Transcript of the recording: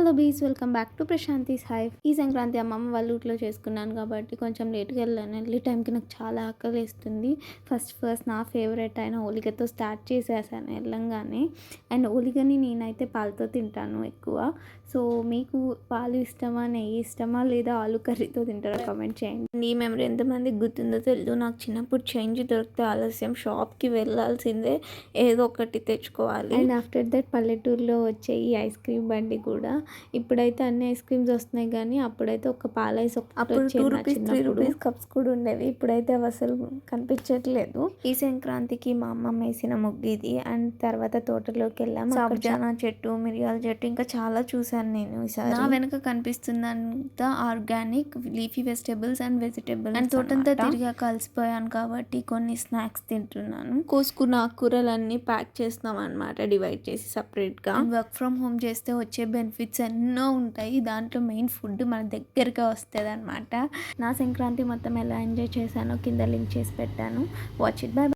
Hello బీస్, welcome back to Prashanti's hive. ఈ సంక్రాంతి అమ్మమ్మ వాళ్ళ ఊట్లో చేసుకున్నాను కాబట్టి కొంచెం లేట్గా వెళ్ళాను. వెళ్ళే టైంకి నాకు చాలా ఆకలిస్తుంది. ఫస్ట్ నా ఫేవరెట్ అయిన ఓలిగతో స్టార్ట్ చేసేసాను వెళ్ళంగానే. అండ్ ఓలిగని నేనైతే పాలతో తింటాను ఎక్కువ. సో మీకు పాలు ఇష్టమా, నెయ్యి ఇష్టమా, లేదా ఆలు కర్రీతో తింటారా కామెంట్ చేయండి. ఈ మెమరీ ఎంతమందికి గుర్తుందో తెలియదు. నాకు చిన్నప్పుడు చేంజ్ దొరికితే ఆలస్యం షాప్కి వెళ్ళాల్సిందే, ఏదో ఒకటి తెచ్చుకోవాలి. అండ్ ఆఫ్టర్ దట్ పల్లెటూరులో వచ్చే ఈ ఐస్ క్రీమ్ బండి కూడా, ఇప్పుడైతే అన్ని ఐస్ క్రీమ్స్ వస్తున్నాయి కానీ అప్పుడైతే ఒక పాల ఐస్ అప్పుడు 2 రూపీస్ 3 రూపీస్ కప్స్ కూడా ఉండేవి. ఇప్పుడైతే అవి అసలు కనిపించట్లేదు. ఈ సంక్రాంతికి మా అమ్మ వేసిన ముగ్గు ఇది. అండ్ తర్వాత తోటలోకి వెళ్ళాము. సబ్జానా చెట్టు, మిరియాల చెట్టు, ఇంకా చాలా చూసాను నేను. ఈసారి నా వెనక కనిపిస్తుందంతా organic leafy vegetables and vegetables. And తోటంతా తిరిగా కలిసిపోయాను కాబట్టి కొన్ని స్నాక్స్ తింటున్నాను. కోసుకున్న ఆకుకూరలన్నీ ప్యాక్ చేస్తున్నాం అనమాట, డివైడ్ చేసి సపరేట్గా. వర్క్ ఫ్రమ్ హోమ్ చేస్తే వచ్చే బెనిఫిట్స్ ఎన్నో ఉంటాయి. దాంట్లో మెయిన్ ఫుడ్ మన దగ్గరగా వస్తుంది అనమాట. నా సంక్రాంతి మొత్తం ఎలా ఎంజాయ్ చేశానో కింద లింక్ చేసి పెట్టాను. Watch it. బై.